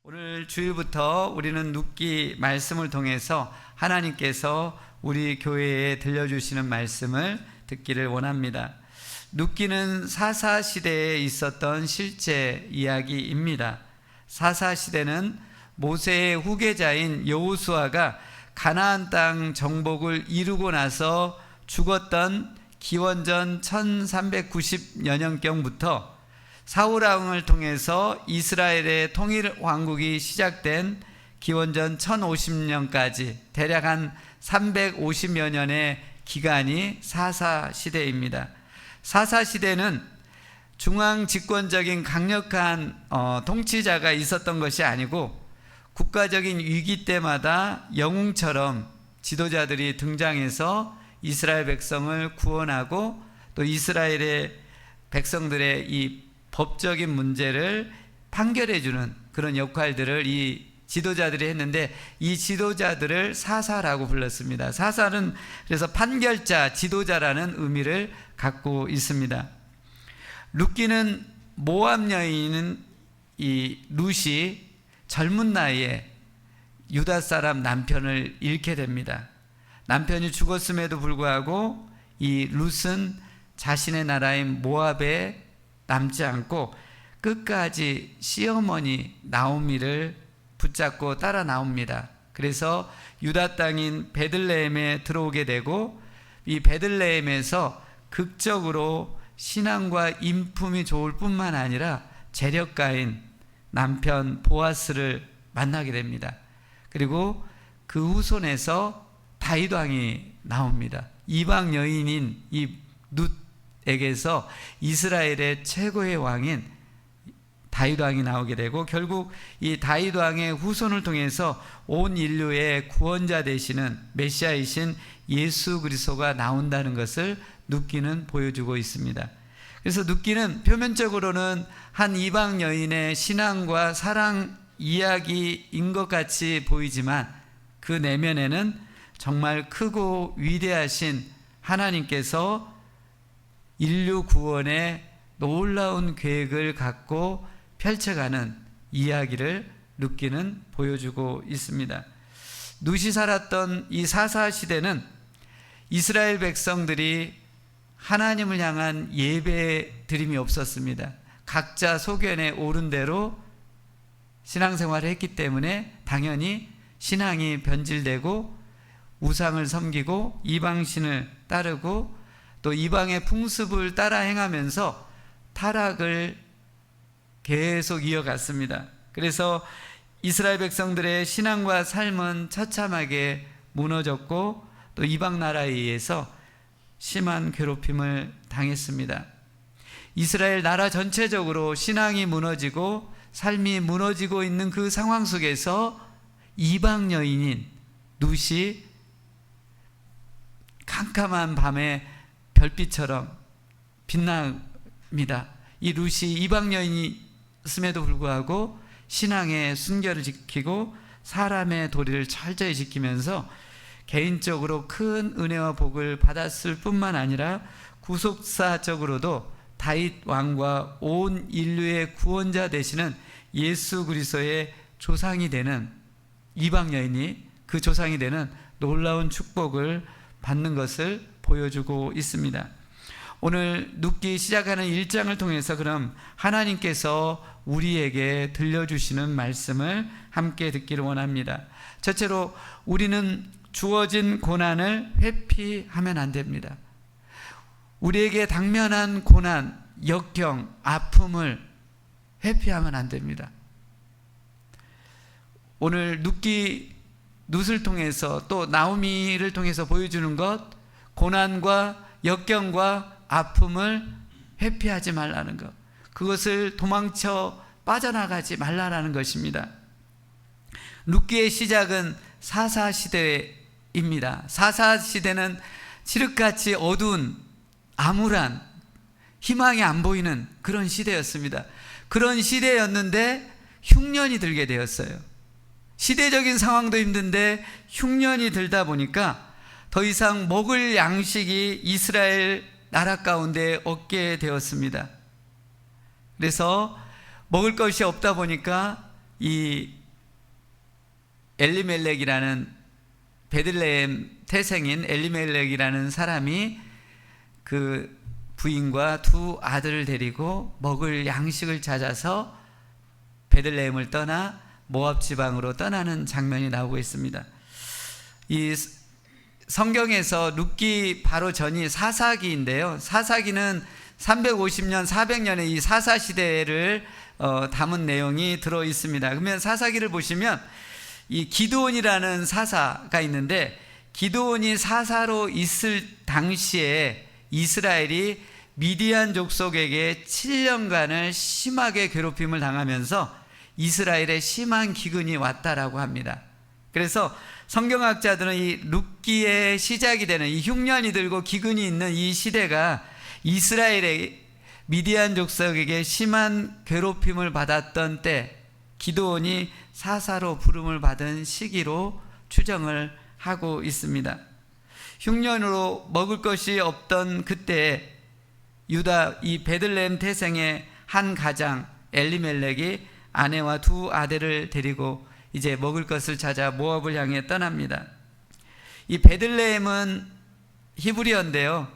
오늘 주일부터 우리는 룻기 말씀을 통해서 하나님께서 우리 교회에 들려주시는 말씀을 듣기를 원합니다. 룻기는 사사시대에 있었던 실제 이야기입니다. 사사시대는 모세의 후계자인 여호수아가 가나안 땅 정복을 이루고 나서 죽었던 기원전 1390여 년경부터 사울왕을 통해서 이스라엘의 통일 왕국이 시작된 기원전 1050년까지 대략 한 350여 년의 기간이 사사시대입니다. 사사시대는 중앙 집권적인 강력한 통치자가 있었던 것이 아니고 국가적인 위기 때마다 영웅처럼 지도자들이 등장해서 이스라엘 백성을 구원하고 또 이스라엘의 백성들의 이 법적인 문제를 판결해주는 그런 역할들을 이 지도자들이 했는데, 이 지도자들을 사사라고 불렀습니다. 사사는 그래서 판결자, 지도자라는 의미를 갖고 있습니다. 룻기는 모압 여인은 이 룻이 젊은 나이에 유다 사람 남편을 잃게 됩니다. 남편이 죽었음에도 불구하고 이 룻은 자신의 나라인 모압에 남지 않고 끝까지 시어머니 나오미를 붙잡고 따라 나옵니다. 그래서 유다 땅인 베들레헴에 들어오게 되고, 이 베들레헴에서 극적으로 신앙과 인품이 좋을 뿐만 아니라 재력가인 남편 보아스를 만나게 됩니다. 그리고 그 후손에서 다윗 왕이 나옵니다. 이방 여인인 이 룻에게서 이스라엘의 최고의 왕인 다윗 왕이 나오게 되고, 결국 이 다윗 왕의 후손을 통해서 온 인류의 구원자 되시는 메시아이신 예수 그리스도가 나온다는 것을 룻기는 보여주고 있습니다. 그래서 룻기는 표면적으로는 한 이방 여인의 신앙과 사랑 이야기인 것 같이 보이지만 그 내면에는 정말 크고 위대하신 하나님께서 인류 구원의 놀라운 계획을 갖고 펼쳐가는 이야기를 룻기는 보여주고 있습니다. 룻이 살았던 이 사사시대는 이스라엘 백성들이 하나님을 향한 예배 드림이 없었습니다. 각자 소견에 오른 대로 신앙생활을 했기 때문에 당연히 신앙이 변질되고 우상을 섬기고 이방신을 따르고 또 이방의 풍습을 따라 행하면서 타락을 계속 이어갔습니다. 그래서 이스라엘 백성들의 신앙과 삶은 처참하게 무너졌고 또 이방 나라에 의해서 심한 괴롭힘을 당했습니다. 이스라엘 나라 전체적으로 신앙이 무너지고 삶이 무너지고 있는 그 상황 속에서 이방 여인인 룻이 캄캄한 밤에 별빛처럼 빛납니다. 이 룻이 이방 여인이었음에도 불구하고 신앙의 순결을 지키고 사람의 도리를 철저히 지키면서 개인적으로 큰 은혜와 복을 받았을 뿐만 아니라 구속사적으로도 다윗 왕과 온 인류의 구원자 되시는 예수 그리스도의 조상이 되는 이방 여인이 그 조상이 되는 놀라운 축복을 받는 것을 보여주고 있습니다. 오늘 룻기 시작하는 1장을 통해서 그럼 하나님께서 우리에게 들려주시는 말씀을 함께 듣기를 원합니다. 첫째로 우리는 주어진 고난을 회피하면 안 됩니다. 우리에게 당면한 고난, 역경, 아픔을 회피하면 안 됩니다. 오늘 룻을 통해서 또 나오미를 통해서 보여주는 것, 고난과 역경과 아픔을 회피하지 말라는 것, 그것을 도망쳐 빠져나가지 말라라는 것입니다. 룻기의 시작은 사사시대입니다. 사사시대는 칠흑같이 어두운 암울한 희망이 안 보이는 그런 시대였습니다. 그런 시대였는데 흉년이 들게 되었어요. 시대적인 상황도 힘든데 흉년이 들다 보니까 더 이상 먹을 양식이 이스라엘 나라 가운데 없게 되었습니다. 그래서 먹을 것이 없다 보니까 이 엘리멜렉이라는 베들레헴 태생인 엘리멜렉이라는 사람이 그 부인과 두 아들을 데리고 먹을 양식을 찾아서 베들레헴을 떠나 모압 지방으로 떠나는 장면이 나오고 있습니다. 이 성경에서 룻기 바로 전이 사사기인데요. 사사기는 350년, 400년의 이 사사 시대를 담은 내용이 들어 있습니다. 그러면 사사기를 보시면 이 기드온이라는 사사가 있는데, 기드온이 사사로 있을 당시에 이스라엘이 미디안 족속에게 7년간을 심하게 괴롭힘을 당하면서 이스라엘에 심한 기근이 왔다라고 합니다. 그래서 성경학자들은 이 룻기의 시작이 되는 이 흉년이 들고 기근이 있는 이 시대가 이스라엘의 미디안 족속에게 심한 괴롭힘을 받았던 때, 기드온이 사사로 부름을 받은 시기로 추정을 하고 있습니다. 흉년으로 먹을 것이 없던 그때 유다 이 베들레헴 태생의 한 가장 엘리멜렉이 아내와 두 아들을 데리고 이제 먹을 것을 찾아 모압을 향해 떠납니다. 이 베들레헴은 히브리어인데요.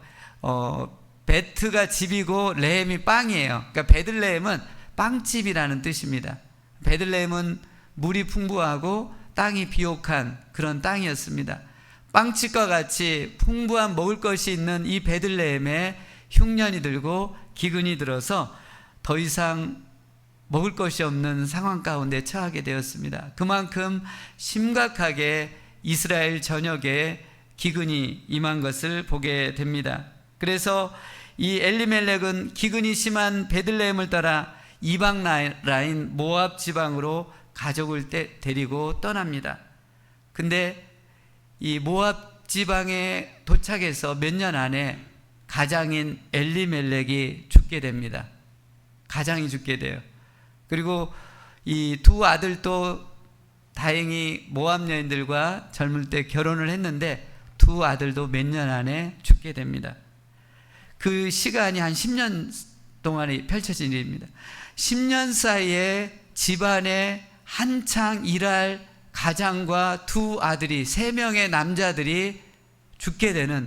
베트가 집이고 레헴이 빵이에요. 그러니까 베들레헴은 빵집이라는 뜻입니다. 베들레헴은 물이 풍부하고 땅이 비옥한 그런 땅이었습니다. 빵집과 같이 풍부한 먹을 것이 있는 이 베들레헴에 흉년이 들고 기근이 들어서 더 이상 먹을 것이 없는 상황 가운데 처하게 되었습니다. 그만큼 심각하게 이스라엘 전역에 기근이 임한 것을 보게 됩니다. 그래서 이 엘리멜렉은 기근이 심한 베들레헴을 따라 이방 라인 모압 지방으로 가족을 데리고 떠납니다. 근데 이 모압 지방에 도착해서 몇 년 안에 가장인 엘리멜렉이 죽게 됩니다. 가장이 죽게 돼요. 그리고 이 두 아들도 다행히 모압 여인들과 젊을 때 결혼을 했는데 두 아들도 몇 년 안에 죽게 됩니다. 그 시간이 한 10년 동안에 펼쳐진 일입니다. 10년 사이에 집안에 한창 일할 가장과 두 아들이, 3명의 남자들이 죽게 되는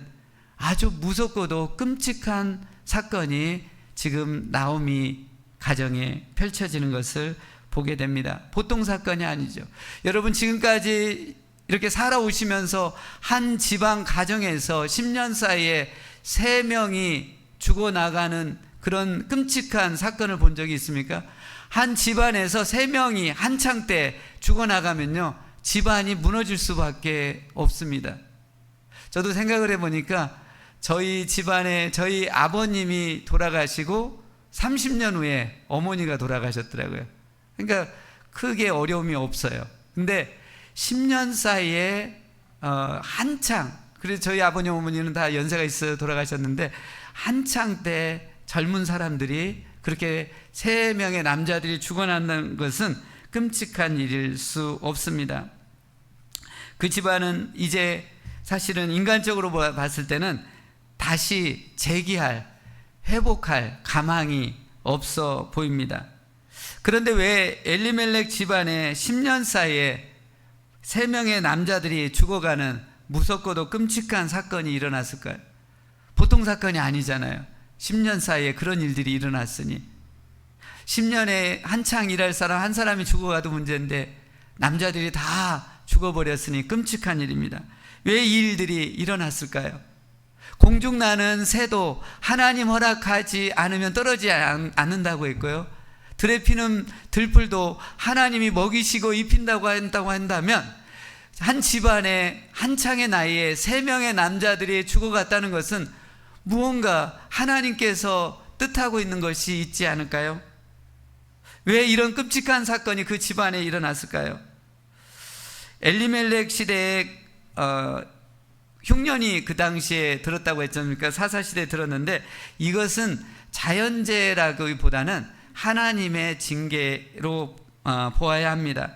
아주 무섭고도 끔찍한 사건이 지금 나오미 가정에 펼쳐지는 것을 보게 됩니다. 보통 사건이 아니죠. 여러분, 지금까지 이렇게 살아오시면서 한 집안 가정에서 10년 사이에 3명이 죽어나가는 그런 끔찍한 사건을 본 적이 있습니까? 한 집안에서 3명이 한창 때 죽어나가면요, 집안이 무너질 수밖에 없습니다. 저도 생각을 해보니까 저희 집안에 저희 아버님이 돌아가시고 30년 후에 어머니가 돌아가셨더라고요. 그러니까 크게 어려움이 없어요. 근데 10년 사이에 한창, 그래서 저희 아버님 어머니는 다 연세가 있어 돌아가셨는데 한창 때 젊은 사람들이 그렇게 3명의 남자들이 죽어난다는 것은 끔찍한 일일 수 없습니다. 그 집안은 이제 사실은 인간적으로 봤을 때는 다시 재기할, 회복할 가망이 없어 보입니다. 그런데 왜 엘리멜렉 집안에 10년 사이에 3명의 남자들이 죽어가는 무섭고도 끔찍한 사건이 일어났을까요? 보통 사건이 아니잖아요. 10년 사이에 그런 일들이 일어났으니 10년에 한창 일할 사람 한 사람이 죽어가도 문제인데 남자들이 다 죽어버렸으니 끔찍한 일입니다. 왜 이 일들이 일어났을까요? 공중나는 새도 하나님 허락하지 않으면 떨어지지 않는다고 했고요, 들에 피는 들풀도 하나님이 먹이시고 입힌다고 한다면 한 집안에 한창의 나이에 3명의 남자들이 죽어갔다는 것은 무언가 하나님께서 뜻하고 있는 것이 있지 않을까요? 왜 이런 끔찍한 사건이 그 집안에 일어났을까요? 엘리멜렉 시대에 흉년이 그 당시에 들었다고 했지 않습니까? 사사시대에 들었는데 이것은 자연재해라기보다는 하나님의 징계로 보아야 합니다.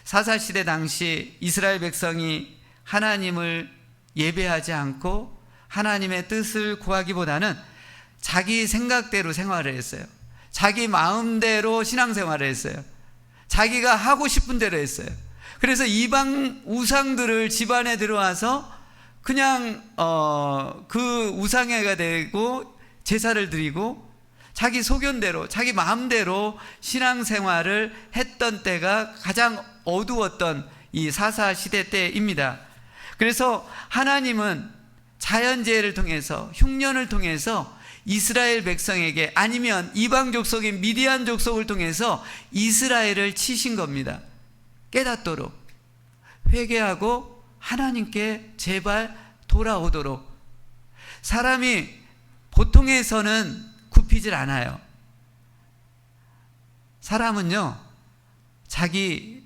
사사시대 당시 이스라엘 백성이 하나님을 예배하지 않고 하나님의 뜻을 구하기보다는 자기 생각대로 생활을 했어요. 자기 마음대로 신앙생활을 했어요. 자기가 하고 싶은 대로 했어요. 그래서 이방 우상들을 집안에 들어와서 그냥 그 우상회가 되고 제사를 드리고 자기 소견대로 자기 마음대로 신앙생활을 했던 때가 가장 어두웠던 이 사사 시대 때입니다. 그래서 하나님은 자연재해를 통해서 흉년을 통해서 이스라엘 백성에게 아니면 이방 족속인 미디안 족속을 통해서 이스라엘을 치신 겁니다. 깨닫도록 회개하고 하나님께 제발 돌아오도록. 사람이 보통에서는 굽히질 않아요. 사람은요 자기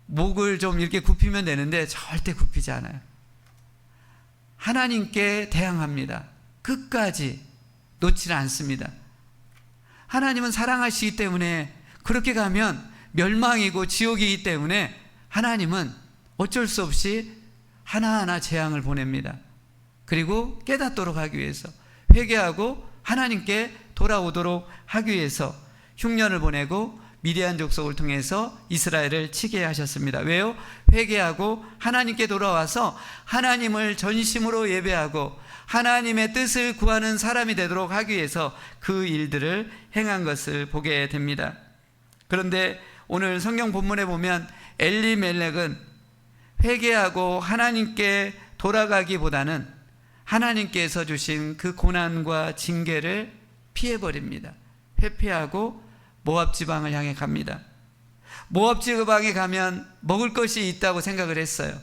목을 좀 이렇게 굽히면 되는데 절대 굽히지 않아요. 하나님께 대항합니다. 끝까지 놓지를 않습니다. 하나님은 사랑하시기 때문에 그렇게 가면 멸망이고 지옥이기 때문에 하나님은 어쩔 수 없이 하나하나 재앙을 보냅니다. 그리고 깨닫도록 하기 위해서, 회개하고 하나님께 돌아오도록 하기 위해서 흉년을 보내고 미디안 족속을 통해서 이스라엘을 치게 하셨습니다. 왜요? 회개하고 하나님께 돌아와서 하나님을 전심으로 예배하고 하나님의 뜻을 구하는 사람이 되도록 하기 위해서 그 일들을 행한 것을 보게 됩니다. 그런데 오늘 성경 본문에 보면 엘리멜렉은 회개하고 하나님께 돌아가기보다는 하나님께서 주신 그 고난과 징계를 피해버립니다. 회피하고 모압 지방을 향해 갑니다. 모압 지방에 가면 먹을 것이 있다고 생각을 했어요.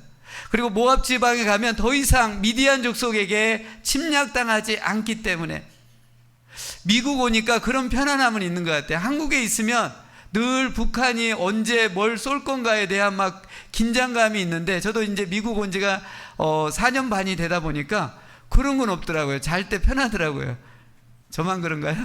그리고 모압 지방에 가면 더 이상 미디안 족속에게 침략당하지 않기 때문에, 미국 오니까 그런 편안함은 있는 것 같아요. 한국에 있으면 늘 북한이 언제 뭘 쏠 건가에 대한 막 긴장감이 있는데, 저도 이제 미국 온 지가 4년 반이 되다 보니까 그런 건 없더라고요. 잘 때 편하더라고요. 저만 그런가요?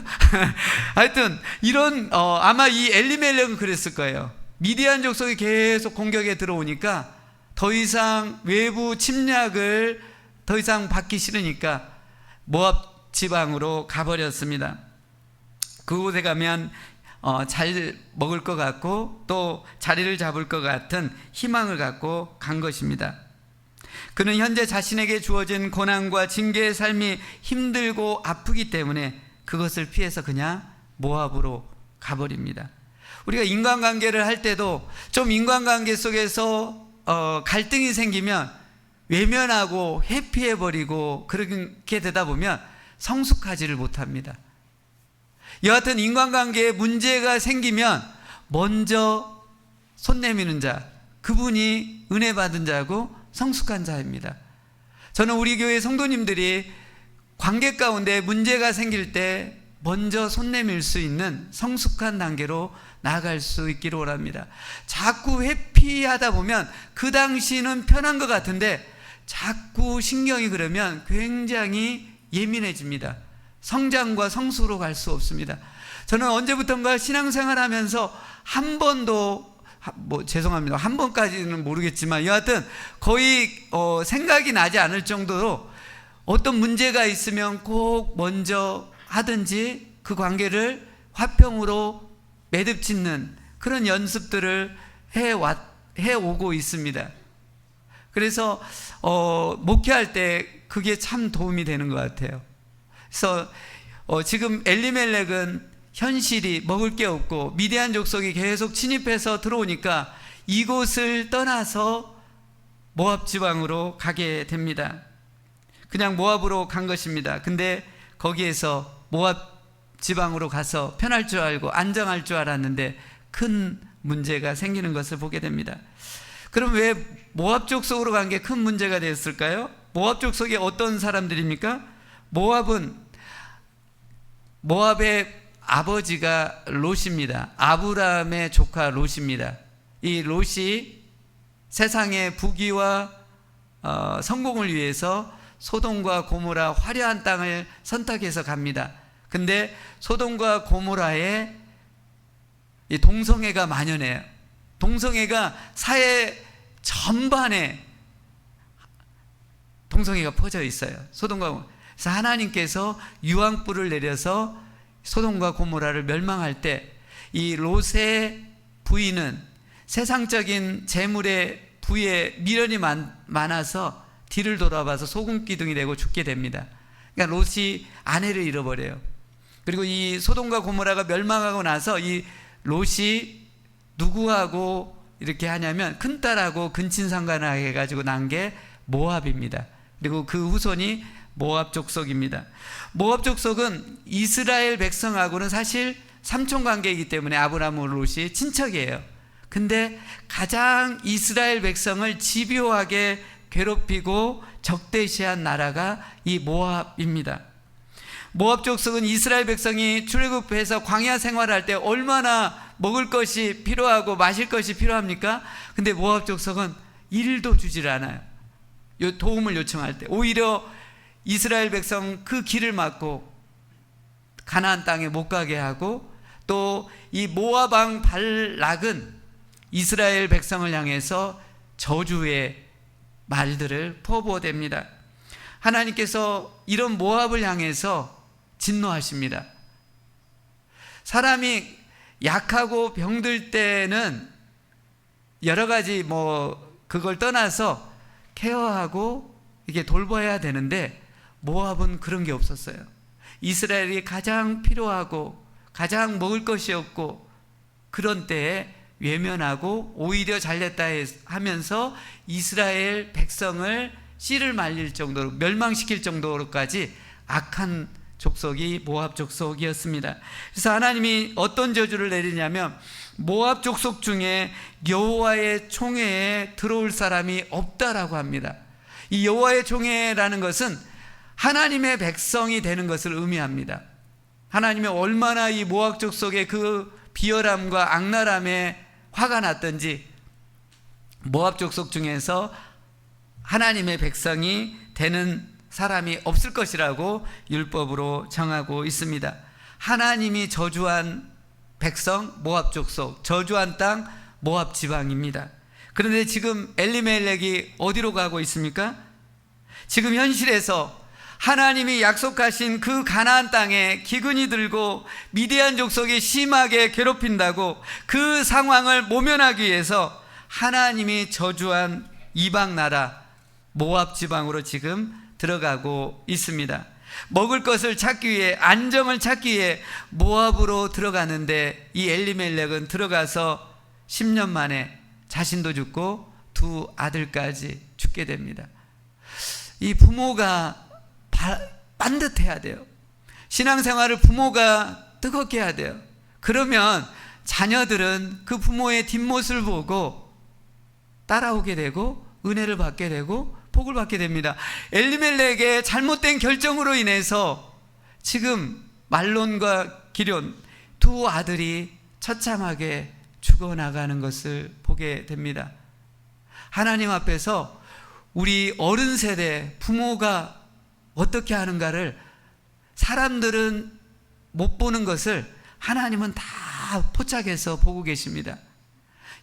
하여튼 이런 아마 이 엘리멜렉은 그랬을 거예요. 미디안 족속이 계속 공격에 들어오니까 더 이상 외부 침략을 더 이상 받기 싫으니까 모압 지방으로 가버렸습니다. 그곳에 가면 잘 먹을 것 같고 또 자리를 잡을 것 같은 희망을 갖고 간 것입니다. 그는 현재 자신에게 주어진 고난과 징계의 삶이 힘들고 아프기 때문에 그것을 피해서 그냥 모압으로 가버립니다. 우리가 인간관계를 할 때도 좀 인간관계 속에서 갈등이 생기면 외면하고 회피해버리고 그렇게 되다 보면 성숙하지를 못합니다. 여하튼 인간관계에 문제가 생기면 먼저 손 내미는 자, 그분이 은혜 받은 자고 성숙한 자입니다. 저는 우리 교회 성도님들이 관계 가운데 문제가 생길 때 먼저 손 내밀 수 있는 성숙한 단계로 나아갈 수 있기를 원합니다. 자꾸 회피하다 보면 그 당시는 편한 것 같은데 자꾸 신경이 그러면 굉장히 예민해집니다. 성장과 성숙으로 갈 수 없습니다. 저는 언제부턴가 신앙생활 하면서 한 번도 죄송합니다. 한 번까지는 모르겠지만 여하튼 거의 생각이 나지 않을 정도로 어떤 문제가 있으면 꼭 먼저 하든지 그 관계를 화평으로 매듭짓는 그런 연습들을 해오고 있습니다. 그래서 목회할 때 그게 참 도움이 되는 것 같아요. 그래서 지금 엘리멜렉은 현실이 먹을 게 없고 미디안 족속이 계속 침입해서 들어오니까 이곳을 떠나서 모압 지방으로 가게 됩니다. 그냥 모압으로 간 것입니다. 근데 거기에서 모압 지방으로 가서 편할 줄 알고 안정할 줄 알았는데 큰 문제가 생기는 것을 보게 됩니다. 그럼 왜 모압 족속으로 간 게 큰 문제가 되었을까요? 모압 족속이 어떤 사람들입니까? 모압의 아버지가 롯입니다. 아브라함의 조카 롯입니다. 이 롯이 세상의 부귀와 성공을 위해서 소돔과 고모라 화려한 땅을 선택해서 갑니다. 근데 소돔과 고모라에 이 동성애가 만연해요. 동성애가 사회 전반에 동성애가 퍼져 있어요. 소돔과 고모라. 그래서 하나님께서 유황불을 내려서 소돔과 고모라를 멸망할 때 이 롯의 부인은 세상적인 재물의 부에 미련이 많아서 뒤를 돌아봐서 소금기둥이 되고 죽게 됩니다. 그러니까 롯이 아내를 잃어버려요. 그리고 이 소돔과 고모라가 멸망하고 나서 이 롯이 누구하고 이렇게 하냐면 큰딸하고 근친상간하게 해가지고 난 게 모압입니다. 그리고 그 후손이 모압 족속입니다. 모압 족속은 이스라엘 백성하고는 사실 삼촌관계이기 때문에 아브라함과 롯이 친척이에요. 근데 가장 이스라엘 백성을 집요하게 괴롭히고 적대시한 나라가 이 모압입니다. 모압 족속은 이스라엘 백성이 출애굽해서 광야 생활할 때 얼마나 먹을 것이 필요하고 마실 것이 필요합니까? 근데 모압 족속은 일도 주질 않아요. 도움을 요청할 때 오히려 이스라엘 백성 그 길을 막고 가나안 땅에 못 가게 하고, 또 이 모압 왕 발락은 이스라엘 백성을 향해서 저주의 말들을 퍼부어댑니다. 하나님께서 이런 모압을 향해서 진노하십니다. 사람이 약하고 병들 때는 여러 가지 그걸 떠나서 케어하고 이게 돌봐야 되는데 모압은 그런 게 없었어요. 이스라엘이 가장 필요하고 가장 먹을 것이 없고 그런 때에 외면하고 오히려 잘됐다 하면서 이스라엘 백성을 씨를 말릴 정도로 멸망시킬 정도로까지 악한 족속이 모압 족속이었습니다. 그래서 하나님이 어떤 저주를 내리냐면 모압 족속 중에 여호와의 총회에 들어올 사람이 없다라고 합니다. 이 여호와의 총회라는 것은 하나님의 백성이 되는 것을 의미합니다. 하나님이 얼마나 이 모압 족속의 그 비열함과 악랄함에 화가 났던지 모압 족속 중에서 하나님의 백성이 되는 사람이 없을 것이라고 율법으로 정하고 있습니다. 하나님이 저주한 백성 모압 족속, 저주한 땅 모압 지방입니다. 그런데 지금 엘리멜렉이 어디로 가고 있습니까? 지금 현실에서 하나님이 약속하신 그 가나안 땅에 기근이 들고 미디안 족속이 심하게 괴롭힌다고 그 상황을 모면하기 위해서 하나님이 저주한 이방 나라 모압 지방으로 지금 들어가고 있습니다. 먹을 것을 찾기 위해, 안정을 찾기 위해 모압으로 들어가는데 이 엘리멜렉은 들어가서 10년 만에 자신도 죽고 두 아들까지 죽게 됩니다. 이 부모가 반듯해야 돼요. 신앙생활을 부모가 뜨겁게 해야 돼요. 그러면 자녀들은 그 부모의 뒷모습을 보고 따라오게 되고 은혜를 받게 되고 복을 받게 됩니다. 엘리멜렉의 잘못된 결정으로 인해서 지금 말론과 기럨 두 아들이 처참하게 죽어나가는 것을 보게 됩니다. 하나님 앞에서 우리 어른 세대 부모가 어떻게 하는가를 사람들은 못 보는 것을 하나님은 다 포착해서 보고 계십니다.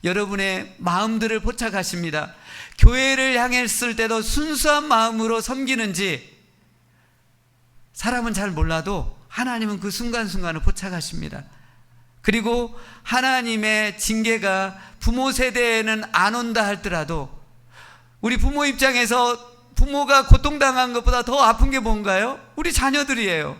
여러분의 마음들을 포착하십니다. 교회를 향했을 때도 순수한 마음으로 섬기는지 사람은 잘 몰라도 하나님은 그 순간순간을 포착하십니다. 그리고 하나님의 징계가 부모 세대에는 안 온다 할지라도 우리 부모 입장에서 부모가 고통당한 것보다 더 아픈 게 뭔가요? 우리 자녀들이에요.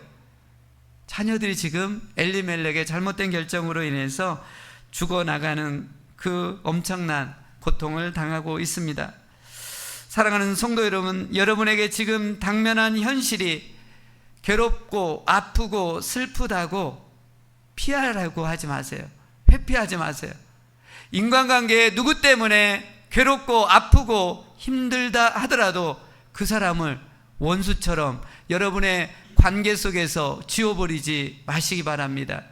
자녀들이 지금 엘리멜렉의 잘못된 결정으로 인해서 죽어나가는 그 엄청난 고통을 당하고 있습니다. 사랑하는 성도 여러분, 여러분에게 지금 당면한 현실이 괴롭고 아프고 슬프다고 피하라고 하지 마세요. 회피하지 마세요. 인간관계에 누구 때문에 괴롭고 아프고 힘들다 하더라도 그 사람을 원수처럼 여러분의 관계 속에서 지워버리지 마시기 바랍니다.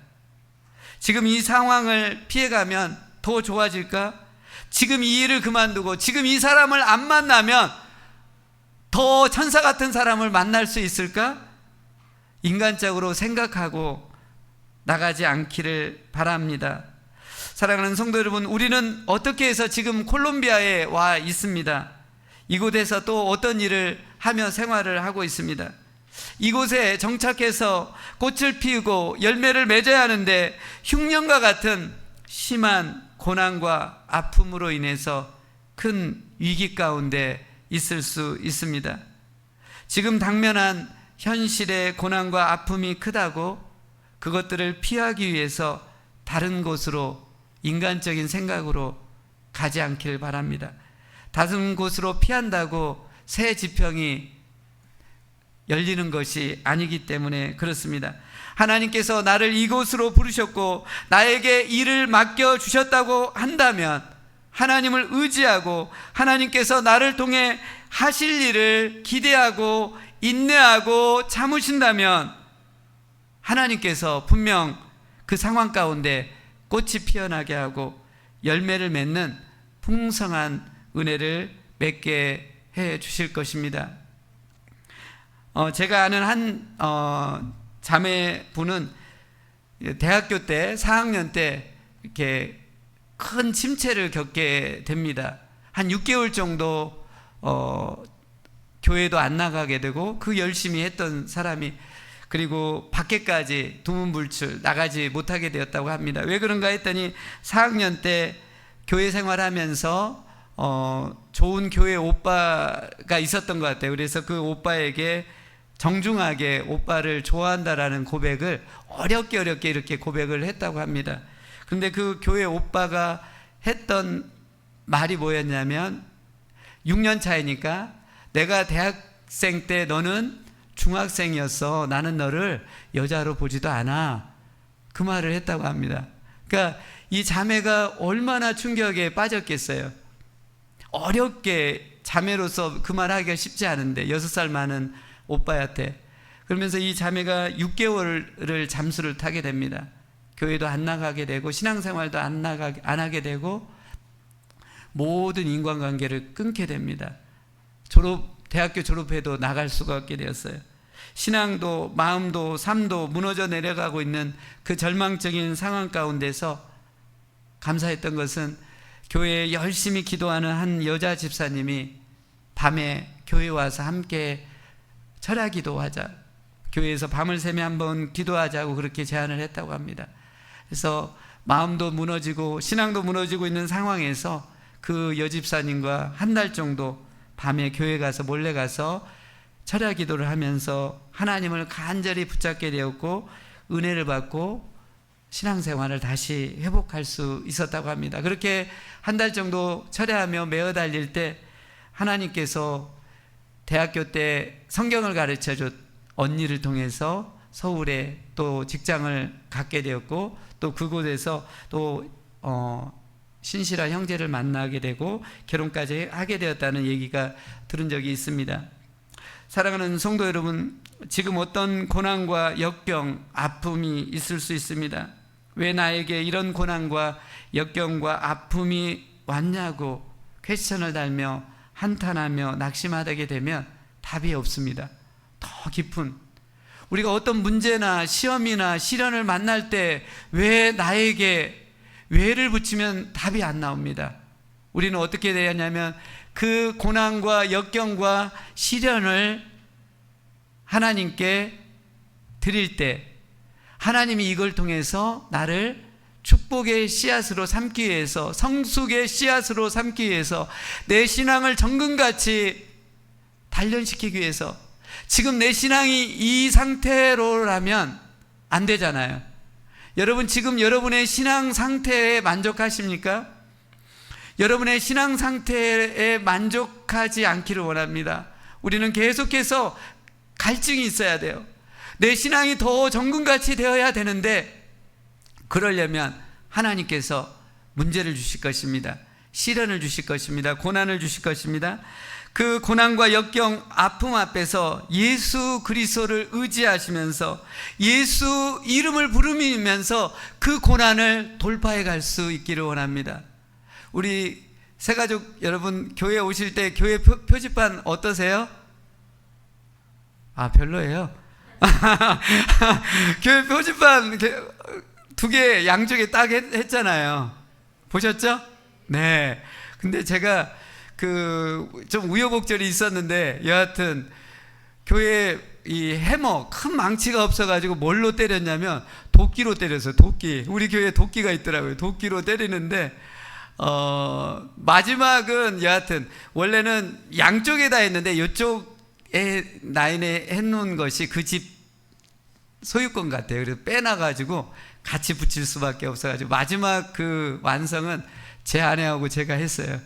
지금 이 상황을 피해가면 더 좋아질까? 지금 이 일을 그만두고 지금 이 사람을 안 만나면 더 천사 같은 사람을 만날 수 있을까? 인간적으로 생각하고 나가지 않기를 바랍니다. 사랑하는 성도 여러분, 우리는 어떻게 해서 지금 콜롬비아에 와 있습니다. 이곳에서 또 어떤 일을 하며 생활을 하고 있습니다. 이곳에 정착해서 꽃을 피우고 열매를 맺어야 하는데 흉년과 같은 심한 고난과 아픔으로 인해서 큰 위기 가운데 있을 수 있습니다. 지금 당면한 현실의 고난과 아픔이 크다고 그것들을 피하기 위해서 다른 곳으로 인간적인 생각으로 가지 않길 바랍니다. 다른 곳으로 피한다고 새 지평이 열리는 것이 아니기 때문에 그렇습니다. 하나님께서 나를 이곳으로 부르셨고 나에게 일을 맡겨주셨다고 한다면 하나님을 의지하고 하나님께서 나를 통해 하실 일을 기대하고 인내하고 참으신다면 하나님께서 분명 그 상황 가운데 꽃이 피어나게 하고 열매를 맺는 풍성한 은혜를 맺게 해 주실 것입니다. 제가 아는 한 자매분은 대학교 때 4학년 때 이렇게 큰 침체를 겪게 됩니다. 한 6개월 정도 교회도 안 나가게 되고 그 열심히 했던 사람이 그리고 밖에까지 두문불출 나가지 못하게 되었다고 합니다. 왜 그런가 했더니 4학년 때 교회 생활하면서 좋은 교회 오빠가 있었던 것 같아요. 그래서 그 오빠에게 정중하게 오빠를 좋아한다라는 고백을 어렵게 이렇게 고백을 했다고 합니다. 그런데 그 교회 오빠가 했던 말이 뭐였냐면 6년 차이니까 내가 대학생 때 너는 중학생이었어. 나는 너를 여자로 보지도 않아. 그 말을 했다고 합니다. 그러니까 이 자매가 얼마나 충격에 빠졌겠어요. 어렵게 자매로서 그 말 하기가 쉽지 않은데 6살 많은 오빠한테. 그러면서 이 자매가 6개월을 잠수를 타게 됩니다. 교회도 안 나가게 되고 신앙생활도 안 하게 되고 모든 인간관계를 끊게 됩니다. 대학교 졸업해도 나갈 수가 없게 되었어요. 신앙도 마음도 삶도 무너져 내려가고 있는 그 절망적인 상황 가운데서 감사했던 것은 교회에 열심히 기도하는 한 여자 집사님이 밤에 교회에 와서 함께 철야 기도하자, 교회에서 밤을 새며 한번 기도하자고 그렇게 제안을 했다고 합니다. 그래서 마음도 무너지고 신앙도 무너지고 있는 상황에서 그 여집사님과 한 달 정도 밤에 교회 가서 몰래 가서 철야 기도를 하면서 하나님을 간절히 붙잡게 되었고 은혜를 받고 신앙생활을 다시 회복할 수 있었다고 합니다. 그렇게 한 달 정도 철야하며 매어 달릴 때 하나님께서 대학교 때 성경을 가르쳐줬 언니를 통해서 서울에 또 직장을 갖게 되었고 또 그곳에서 또 신실한 형제를 만나게 되고 결혼까지 하게 되었다는 얘기가 들은 적이 있습니다. 사랑하는 성도 여러분, 지금 어떤 고난과 역경, 아픔이 있을 수 있습니다. 왜 나에게 이런 고난과 역경과 아픔이 왔냐고 퀘스천을 달며 한탄하며 낙심하게 되면 답이 없습니다. 더 깊은, 우리가 어떤 문제나 시험이나 시련을 만날 때 왜 나에게 왜를 붙이면 답이 안 나옵니다. 우리는 어떻게 해야 하냐면 그 고난과 역경과 시련을 하나님께 드릴 때 하나님이 이걸 통해서 나를 축복의 씨앗으로 삼기 위해서, 성숙의 씨앗으로 삼기 위해서, 내 신앙을 정금같이 단련시키기 위해서, 지금 내 신앙이 이 상태로라면 안 되잖아요. 여러분 지금 여러분의 신앙 상태에 만족하십니까? 여러분의 신앙 상태에 만족하지 않기를 원합니다. 우리는 계속해서 갈증이 있어야 돼요. 내 신앙이 더 정금같이 되어야 되는데 그러려면 하나님께서 문제를 주실 것입니다. 시련을 주실 것입니다. 고난을 주실 것입니다. 그 고난과 역경, 아픔 앞에서 예수 그리스도를 의지하시면서 예수 이름을 부르면서 그 고난을 돌파해 갈 수 있기를 원합니다. 우리 새가족 여러분, 교회 오실 때 교회 표지판 어떠세요? 아, 별로예요? 교회 표지판 2개 양쪽에 딱 했잖아요. 보셨죠? 네. 근데 제가 좀 우여곡절이 있었는데 여하튼 교회 이 해머 큰 망치가 없어가지고 뭘로 때렸냐면 도끼로 때렸어요. 도끼. 우리 교회에 도끼가 있더라고요. 도끼로 때리는데 마지막은 여하튼 원래는 양쪽에다 했는데 이쪽에 라인에 해놓은 것이 그 집 소유권 같아요. 그래서 빼놔가지고 같이 붙일 수밖에 없어가지고 마지막 그 완성은 제 아내하고 제가 했어요.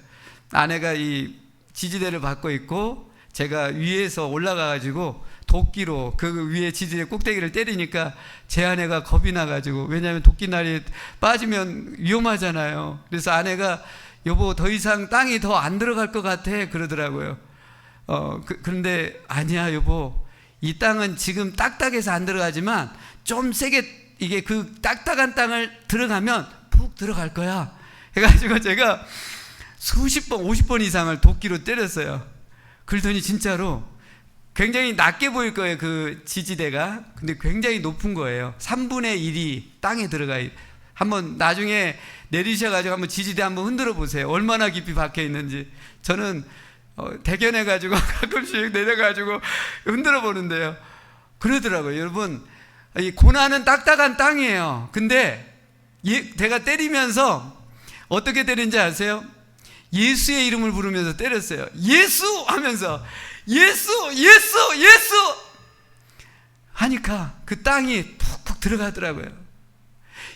아내가 이 지지대를 받고 있고 제가 위에서 올라가가지고 도끼로 그 위에 지지대 꼭대기를 때리니까 제 아내가 겁이 나가지고, 왜냐하면 도끼날이 빠지면 위험하잖아요. 그래서 아내가 여보 더 이상 땅이 더 안 들어갈 것 같아 그러더라고요. 그런데 아니야 여보, 이 땅은 지금 딱딱해서 안 들어가지만 좀 세게 이게 그 딱딱한 땅을 들어가면 푹 들어갈 거야 해가지고 제가 수십 번 50번 이상을 도끼로 때렸어요. 그러더니 진짜로 굉장히 낮게 보일 거예요 그 지지대가. 근데 굉장히 높은 거예요. 3분의 1이 땅에 들어가요. 한번 나중에 내리셔가지고 한번 지지대 한번 흔들어 보세요. 얼마나 깊이 박혀 있는지. 저는 대견해가지고 가끔씩 내려가지고 흔들어 보는데요. 그러더라고요. 여러분, 이 고난은 딱딱한 땅이에요. 근데 제가 때리면서 어떻게 때린지 아세요? 예수의 이름을 부르면서 때렸어요. 예수 하면서 예수 예수 예수 하니까 그 땅이 푹푹 들어가더라고요.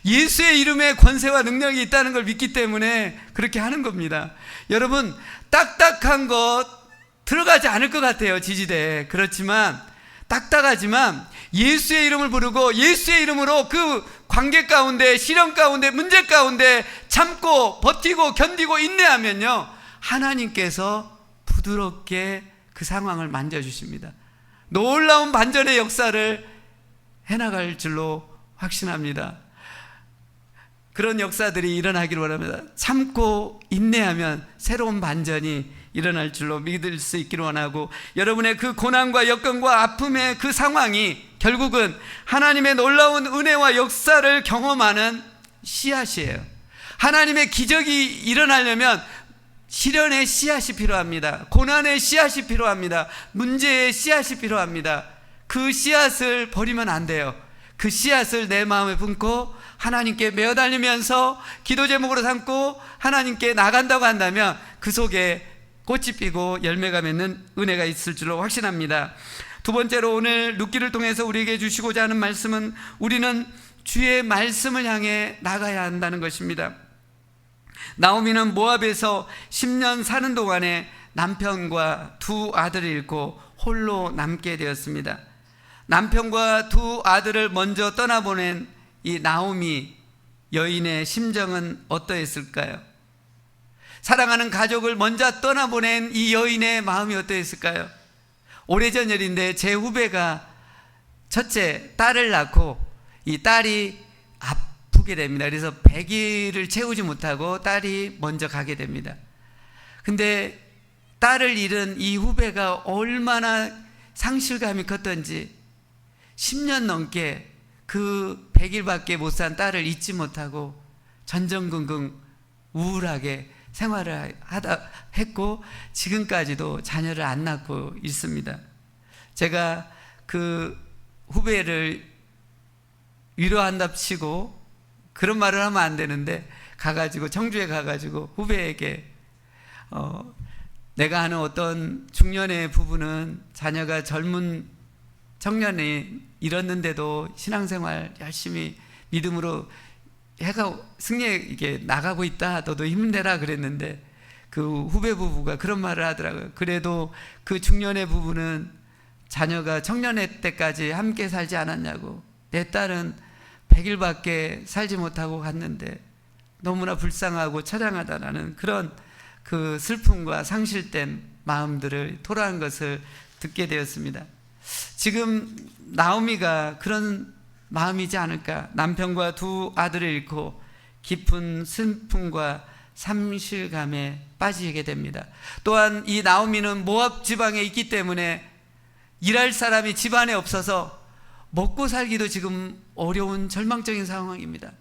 예수의 이름에 권세와 능력이 있다는 걸 믿기 때문에 그렇게 하는 겁니다. 여러분, 딱딱한 것 들어가지 않을 것 같아요 지지대에. 그렇지만 딱딱하지만 예수의 이름을 부르고 예수의 이름으로 그 관계 가운데, 시련 가운데, 문제 가운데 참고 버티고 견디고 인내하면요, 하나님께서 부드럽게 그 상황을 만져주십니다. 놀라운 반전의 역사를 해나갈 줄로 확신합니다. 그런 역사들이 일어나기를 원합니다. 참고 인내하면 새로운 반전이 일어날 줄로 믿을 수 있기를 원하고, 여러분의 그 고난과 여건과 아픔의 그 상황이 결국은 하나님의 놀라운 은혜와 역사를 경험하는 씨앗이에요. 하나님의 기적이 일어나려면 시련의 씨앗이 필요합니다. 고난의 씨앗이 필요합니다. 문제의 씨앗이 필요합니다. 그 씨앗을 버리면 안 돼요. 그 씨앗을 내 마음에 품고 하나님께 메어달리면서 기도 제목으로 삼고 하나님께 나간다고 한다면 그 속에 꽃이 피고 열매가 맺는 은혜가 있을 줄로 확신합니다. 두 번째로 오늘 룻기를 통해서 우리에게 주시고자 하는 말씀은 우리는 주의 말씀을 향해 나가야 한다는 것입니다. 나오미는 모압에서 10년 사는 동안에 남편과 두 아들을 잃고 홀로 남게 되었습니다. 남편과 두 아들을 먼저 떠나보낸 이 나오미 여인의 심정은 어떠했을까요? 사랑하는 가족을 먼저 떠나보낸 이 여인의 마음이 어떠했을까요? 오래전 일인데 제 후배가 첫째 딸을 낳고 이 딸이 아프게 됩니다. 그래서 100일을 채우지 못하고 딸이 먼저 가게 됩니다. 근데 딸을 잃은 이 후배가 얼마나 상실감이 컸던지 10년 넘게 그 100일밖에 못 산 딸을 잊지 못하고 전전긍긍 우울하게 생활을 했고 지금까지도 자녀를 안 낳고 있습니다. 제가 그 후배를 위로한답시고 그런 말을 하면 안 되는데 가가지고 청주에 가가지고 후배에게 내가 아는 어떤 중년의 부부는 자녀가 젊은 청년이 잃었는데도 신앙생활 열심히 믿음으로 해가 승리에 이게 나가고 있다. 너도 힘내라 그랬는데 그 후배 부부가 그런 말을 하더라고요. 그래도 그 중년의 부부는 자녀가 청년의 때까지 함께 살지 않았냐고. 내 딸은 100일밖에 살지 못하고 갔는데 너무나 불쌍하고 처량하다라는 그런 그 슬픔과 상실된 마음들을 토로한 것을 듣게 되었습니다. 지금 나오미가 그런 마음이지 않을까. 남편과 두 아들을 잃고 깊은 슬픔과 상실감에 빠지게 됩니다. 또한 이 나오미는 모압 지방에 있기 때문에 일할 사람이 집안에 없어서 먹고 살기도 지금 어려운 절망적인 상황입니다.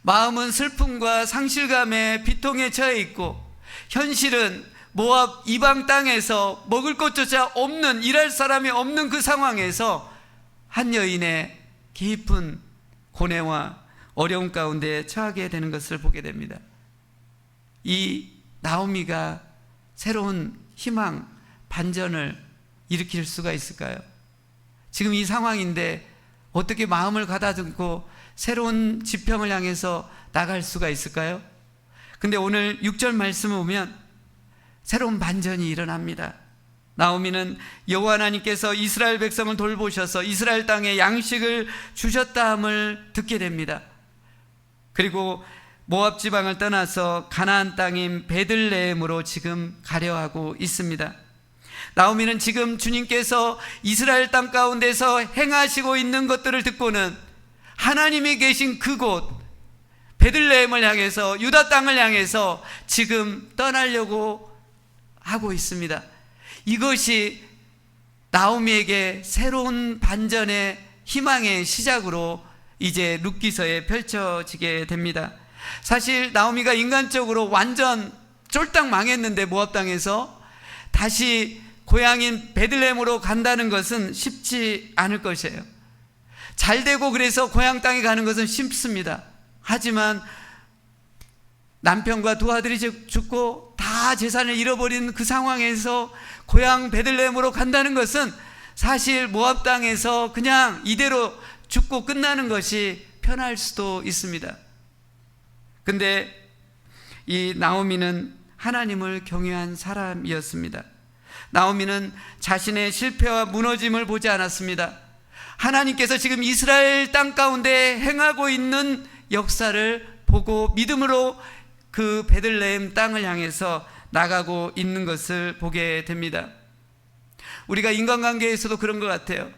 마음은 슬픔과 상실감에 비통에 처해 있고 현실은 모압 이방 땅에서 먹을 것조차 없는, 일할 사람이 없는 그 상황에서 한 여인의 깊은 고뇌와 어려움 가운데 처하게 되는 것을 보게 됩니다. 이 나오미가 새로운 희망, 반전을 일으킬 수가 있을까요? 지금 이 상황인데 어떻게 마음을 가다듬고 새로운 지평을 향해서 나갈 수가 있을까요? 근데 오늘 6절 말씀을 보면 새로운 반전이 일어납니다. 나오미는 여호와 하나님께서 이스라엘 백성을 돌보셔서 이스라엘 땅에 양식을 주셨다함을 듣게 됩니다. 그리고 모압 지방을 떠나서 가나안 땅인 베들레헴으로 지금 가려 하고 있습니다. 나오미는 지금 주님께서 이스라엘 땅 가운데서 행하시고 있는 것들을 듣고는 하나님이 계신 그곳 베들레헴을 향해서, 유다 땅을 향해서 지금 떠나려고 하고 있습니다. 이것이 나오미에게 새로운 반전의 희망의 시작으로 이제 룻기서에 펼쳐지게 됩니다. 사실 나오미가 인간적으로 완전 쫄딱 망했는데 모압 땅에서 다시 고향인 베들레헴으로 간다는 것은 쉽지 않을 것이에요. 잘 되고 그래서 고향 땅에 가는 것은 쉽습니다. 하지만 남편과 두 아들이 죽고 다 재산을 잃어버린 그 상황에서 고향 베들레헴으로 간다는 것은 사실 모압 땅에서 그냥 이대로 죽고 끝나는 것이 편할 수도 있습니다. 근데 이 나오미는 하나님을 경외한 사람이었습니다. 나오미는 자신의 실패와 무너짐을 보지 않았습니다. 하나님께서 지금 이스라엘 땅 가운데 행하고 있는 역사를 보고 믿음으로 그 베들레헴 땅을 향해서 나가고 있는 것을 보게 됩니다. 우리가 인간관계에서도 그런 것 같아요.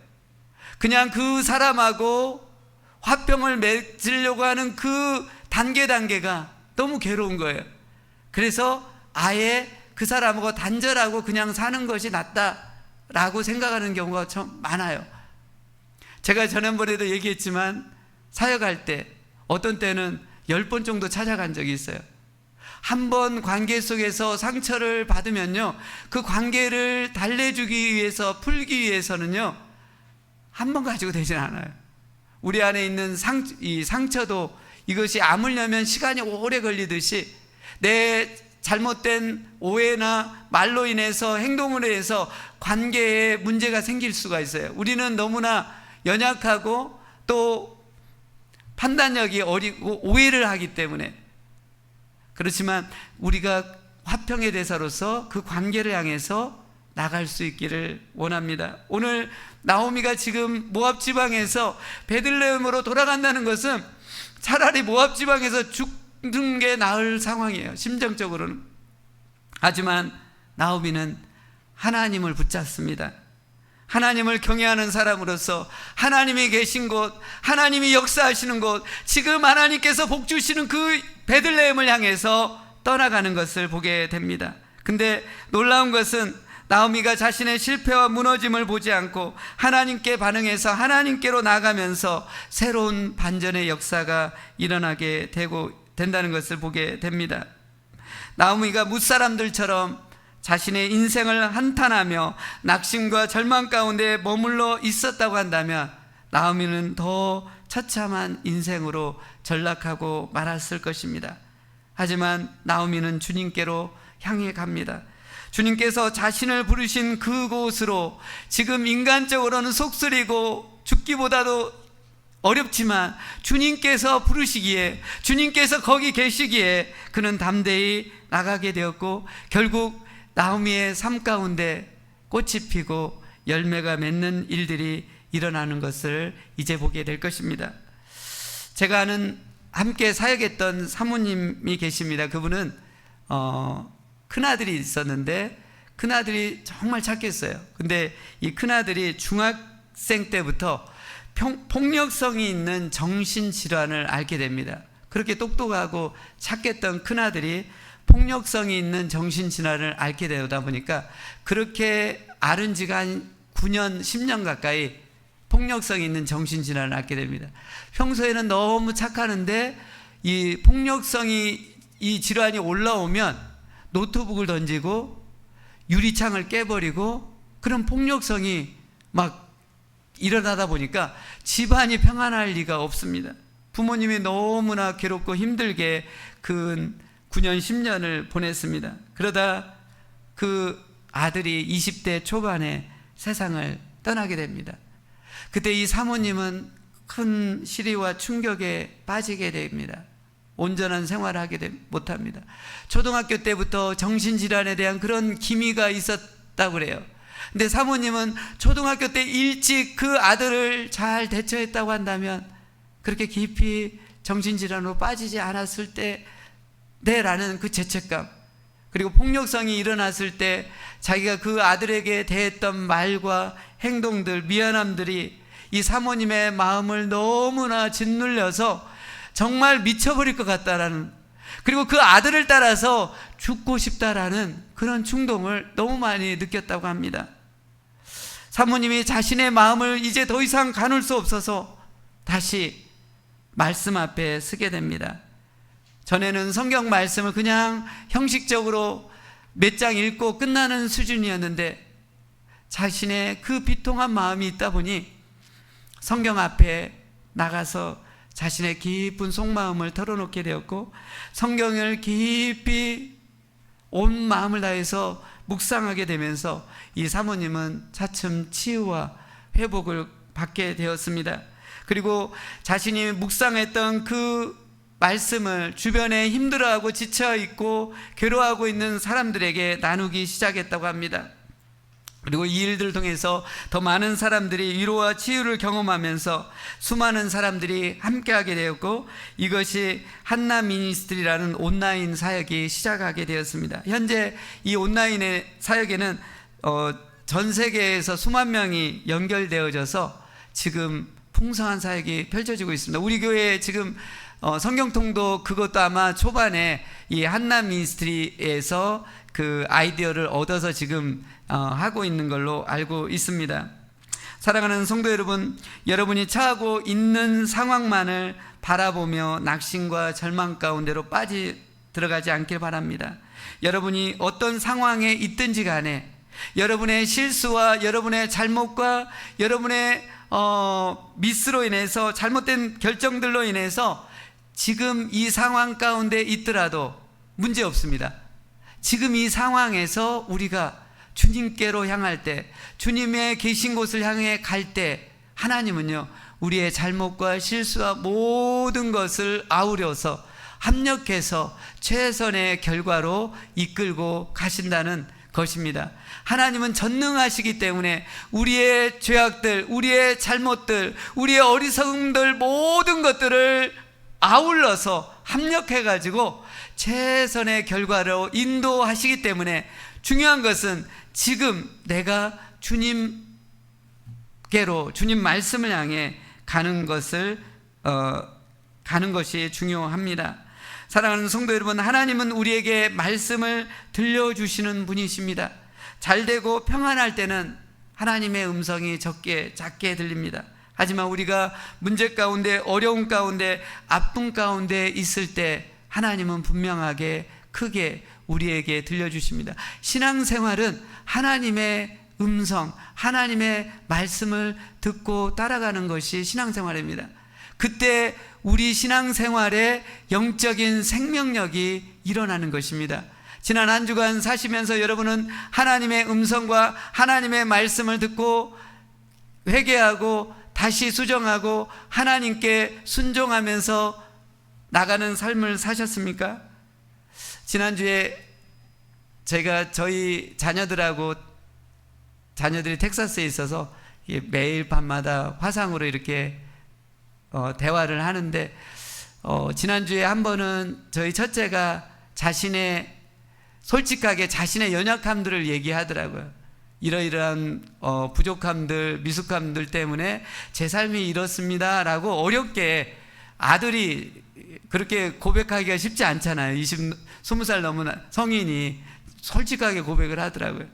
그냥 그 사람하고 화평을 맺으려고 하는 그 단계가 너무 괴로운 거예요. 그래서 아예 그 사람하고 단절하고 그냥 사는 것이 낫다라고 생각하는 경우가 참 많아요. 제가 지난번에도 얘기했지만 사역할 때 어떤 때는 10번 정도 찾아간 적이 있어요. 한 번 관계 속에서 상처를 받으면요, 그 관계를 달래주기 위해서, 풀기 위해서는요, 한 번 가지고 되진 않아요. 우리 안에 있는 이 상처도 이것이 아물려면 시간이 오래 걸리듯이 내 잘못된 오해나 말로 인해서, 행동으로 해서 관계에 문제가 생길 수가 있어요. 우리는 너무나 연약하고 또 판단력이 어리고 오해를 하기 때문에. 그렇지만 우리가 화평의 대사로서 그 관계를 향해서 나갈 수 있기를 원합니다. 오늘 나오미가 지금 모압 지방에서 베들레헴으로 돌아간다는 것은 차라리 모압 지방에서 죽는 게 나을 상황이에요, 심정적으로는. 하지만 나오미는 하나님을 붙잡습니다. 하나님을 경외하는 사람으로서 하나님이 계신 곳, 하나님이 역사하시는 곳, 지금 하나님께서 복 주시는 그 베들레헴을 향해서 떠나가는 것을 보게 됩니다. 근데 놀라운 것은 나오미가 자신의 실패와 무너짐을 보지 않고 하나님께 반응해서 하나님께로 나가면서 새로운 반전의 역사가 일어나게 된다는 것을 보게 됩니다. 나오미가 뭇사람들처럼 자신의 인생을 한탄하며 낙심과 절망 가운데 머물러 있었다고 한다면 나오미는 더 처참한 인생으로 전락하고 말았을 것입니다. 하지만 나오미는 주님께로 향해 갑니다. 주님께서 자신을 부르신 그곳으로, 지금 인간적으로는 속쓰리고 죽기보다도 어렵지만 주님께서 부르시기에, 주님께서 거기 계시기에 그는 담대히 나가게 되었고, 결국 나오미의 삶 가운데 꽃이 피고 열매가 맺는 일들이 일어나는 것을 이제 보게 될 것입니다. 제가 아는 함께 사역했던 사모님이 계십니다. 그분은 큰아들이 있었는데 큰아들이 정말 착했어요. 근데 이 큰아들이 중학생 때부터 폭력성이 있는 정신질환을 앓게 됩니다. 그렇게 똑똑하고 착했던 큰아들이 폭력성이 있는 정신질환을 앓게 되다 보니까 그렇게 앓은 지가 한 9년, 10년 가까이 폭력성이 있는 정신질환을 앓게 됩니다. 평소에는 너무 착하는데 이 폭력성이, 이 질환이 올라오면 노트북을 던지고 유리창을 깨버리고 그런 폭력성이 막 일어나다 보니까 집안이 평안할 리가 없습니다. 부모님이 너무나 괴롭고 힘들게 그 9년 10년을 보냈습니다. 그러다 그 아들이 20대 초반에 세상을 떠나게 됩니다. 그때 이 사모님은 큰 시리와 충격에 빠지게 됩니다. 온전한 생활을 하게 못합니다. 초등학교 때부터 정신질환에 대한 그런 기미가 있었다고 그래요. 근데 사모님은 초등학교 때 일찍 그 아들을 잘 대처했다고 한다면 그렇게 깊이 정신질환으로 빠지지 않았을 때라는 그 죄책감, 그리고 폭력성이 일어났을 때 자기가 그 아들에게 대했던 말과 행동들, 미안함들이 이 사모님의 마음을 너무나 짓눌려서 정말 미쳐버릴 것 같다라는, 그리고 그 아들을 따라서 죽고 싶다라는 그런 충동을 너무 많이 느꼈다고 합니다. 사모님이 자신의 마음을 이제 더 이상 가눌 수 없어서 다시 말씀 앞에 서게 됩니다. 전에는 성경 말씀을 그냥 형식적으로 몇 장 읽고 끝나는 수준이었는데 자신의 그 비통한 마음이 있다 보니 성경 앞에 나가서 자신의 깊은 속마음을 털어놓게 되었고, 성경을 깊이 온 마음을 다해서 묵상하게 되면서 이 사모님은 차츰 치유와 회복을 받게 되었습니다. 그리고 자신이 묵상했던 그 말씀을 주변에 힘들어하고 지쳐있고 괴로워하고 있는 사람들에게 나누기 시작했다고 합니다. 그리고 이 일들을 통해서 더 많은 사람들이 위로와 치유를 경험하면서 수많은 사람들이 함께하게 되었고, 이것이 한나 미니스트리라는 온라인 사역이 시작하게 되었습니다. 현재 이 온라인의 사역에는 전 세계에서 수만 명이 연결되어져서 지금 풍성한 사역이 펼쳐지고 있습니다. 우리 교회에 지금 성경통도 그것도 아마 초반에 이 한나 미니스트리에서 그 아이디어를 얻어서 지금 하고 있는 걸로 알고 있습니다. 사랑하는 성도 여러분, 여러분이 처하고 있는 상황만을 바라보며 낙심과 절망 가운데로 들어가지 않길 바랍니다. 여러분이 어떤 상황에 있든지 간에 여러분의 실수와 여러분의 잘못과 여러분의 미스로 인해서, 잘못된 결정들로 인해서 지금 이 상황 가운데 있더라도 문제 없습니다. 지금 이 상황에서 우리가 주님께로 향할 때, 주님의 계신 곳을 향해 갈 때 하나님은요, 우리의 잘못과 실수와 모든 것을 아우려서 합력해서 최선의 결과로 이끌고 가신다는 것입니다. 하나님은 전능하시기 때문에 우리의 죄악들, 우리의 잘못들, 우리의 어리석음들 모든 것들을 아울러서 합력해가지고 최선의 결과로 인도하시기 때문에 중요한 것은 지금 내가 주님께로, 주님 말씀을 향해 가는 것이 중요합니다. 사랑하는 성도 여러분, 하나님은 우리에게 말씀을 들려주시는 분이십니다. 잘되고 평안할 때는 하나님의 음성이 작게 들립니다. 하지만 우리가 문제 가운데, 어려움 가운데, 아픔 가운데 있을 때 하나님은 분명하게 크게 우리에게 들려주십니다. 신앙생활은 하나님의 음성, 하나님의 말씀을 듣고 따라가는 것이 신앙생활입니다. 그때 우리 신앙생활에 영적인 생명력이 일어나는 것입니다. 지난 한 주간 사시면서 여러분은 하나님의 음성과 하나님의 말씀을 듣고 회개하고 다시 수정하고 하나님께 순종하면서 나가는 삶을 사셨습니까? 지난주에 제가 저희 자녀들이 텍사스에 있어서 매일 밤마다 화상으로 이렇게 대화를 하는데, 지난주에 한 번은 저희 첫째가 솔직하게 자신의 연약함들을 얘기하더라고요. 이러이러한 부족함들, 미숙함들 때문에 제 삶이 이렇습니다 라고 어렵게, 아들이 그렇게 고백하기가 쉽지 않잖아요. 20살 넘은 성인이 솔직하게 고백을 하더라고요.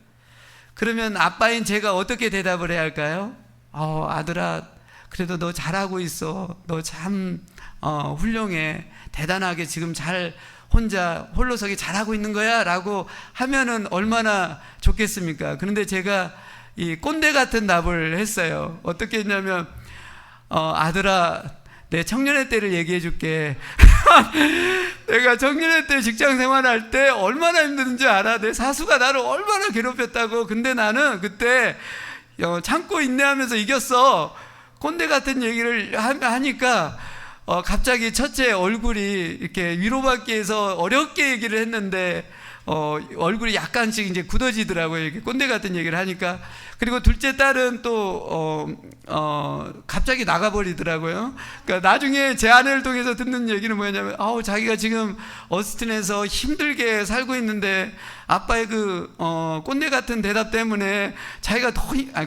그러면 아빠인 제가 어떻게 대답을 해야 할까요? 아들아, 그래도 너 잘하고 있어. 너 참 훌륭해. 대단하게 지금 잘 혼자 홀로서기 잘하고 있는 거야 라고 하면은 얼마나 좋겠습니까? 그런데 제가 이 꼰대 같은 답을 했어요. 어떻게 했냐면 아들아, 내 청년의 때를 얘기해 줄게. 내가 청년의 때 직장 생활할 때 얼마나 힘든지 알아? 내 사수가 나를 얼마나 괴롭혔다고. 근데 나는 그때 참고 인내하면서 이겼어. 꼰대 같은 얘기를 하니까 갑자기 첫째 얼굴이 이렇게 위로받기 위해서 어렵게 얘기를 했는데 얼굴이 약간씩 이제 굳어지더라고요. 이렇게 꼰대 같은 얘기를 하니까. 그리고 둘째 딸은 또 갑자기 나가버리더라고요. 그러니까 나중에 제 아내를 통해서 듣는 얘기는 뭐냐면, 자기가 지금 어스틴에서 힘들게 살고 있는데 아빠의 그 꼰대 같은 대답 때문에 자기가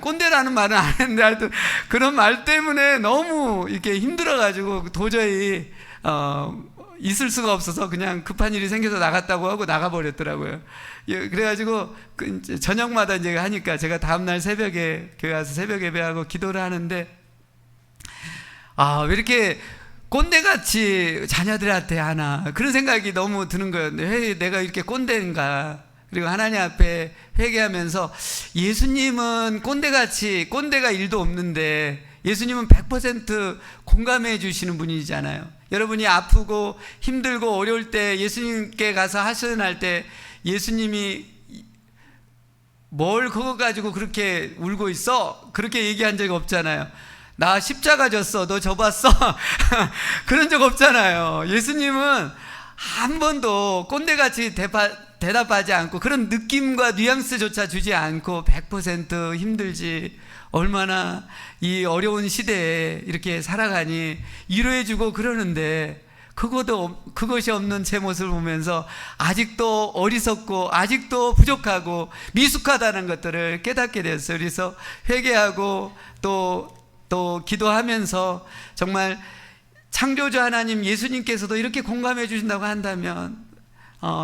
꼰대라는 말은 안 했는데 하여튼 그런 말 때문에 너무 이렇게 힘들어가지고 도저히 있을 수가 없어서 그냥 급한 일이 생겨서 나갔다고 하고 나가버렸더라고요. 그래가지고 이제 저녁마다 이제 하니까 제가 다음날 새벽에 교회 가서 새벽 예배하고 기도를 하는데, 왜 이렇게 꼰대같이 자녀들한테 하나, 그런 생각이 너무 드는 거예요. 왜 내가 이렇게 꼰대인가. 그리고 하나님 앞에 회개하면서, 예수님은 꼰대가 일도 없는데 예수님은 100% 공감해 주시는 분이잖아요. 여러분이 아프고 힘들고 어려울 때 예수님께 가서 하소연할 때 예수님이 뭘 그거 가지고 그렇게 울고 있어? 그렇게 얘기한 적이 없잖아요. 나 십자가 졌어, 너 져봤어? 그런 적 없잖아요. 예수님은 한 번도 꼰대같이 대답하지 않고 그런 느낌과 뉘앙스조차 주지 않고 100% 힘들지, 얼마나 이 어려운 시대에 이렇게 살아가니 위로해주고 그러는데, 그것이 없는 제 모습을 보면서 아직도 어리석고 아직도 부족하고 미숙하다는 것들을 깨닫게 됐어요. 그래서 회개하고 또 기도하면서 정말 창조주 하나님 예수님께서도 이렇게 공감해 주신다고 한다면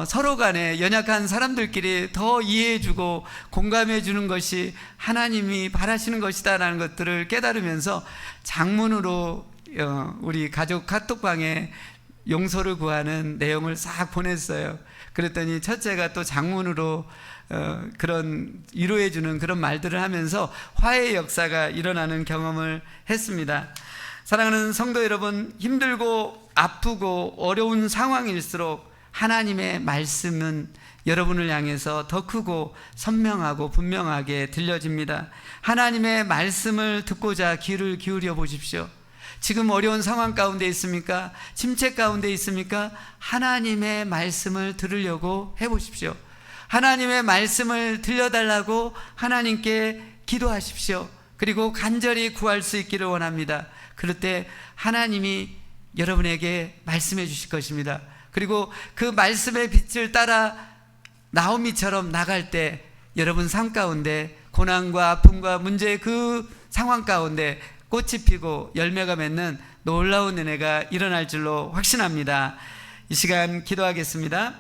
서로 간에 연약한 사람들끼리 더 이해해주고 공감해주는 것이 하나님이 바라시는 것이다라는 것들을 깨달으면서 장문으로 우리 가족 카톡방에 용서를 구하는 내용을 싹 보냈어요. 그랬더니 첫째가 또 장문으로 그런 위로해주는 그런 말들을 하면서 화해의 역사가 일어나는 경험을 했습니다. 사랑하는 성도 여러분, 힘들고 아프고 어려운 상황일수록 하나님의 말씀은 여러분을 향해서 더 크고 선명하고 분명하게 들려집니다. 하나님의 말씀을 듣고자 귀를 기울여 보십시오. 지금 어려운 상황 가운데 있습니까? 침체 가운데 있습니까? 하나님의 말씀을 들으려고 해보십시오. 하나님의 말씀을 들려달라고 하나님께 기도하십시오. 그리고 간절히 구할 수 있기를 원합니다. 그럴 때 하나님이 여러분에게 말씀해 주실 것입니다. 그리고 그 말씀의 빛을 따라 나오미처럼 나갈 때 여러분 삶 가운데 고난과 아픔과 문제의 그 상황 가운데 꽃이 피고 열매가 맺는 놀라운 은혜가 일어날 줄로 확신합니다. 이 시간 기도하겠습니다.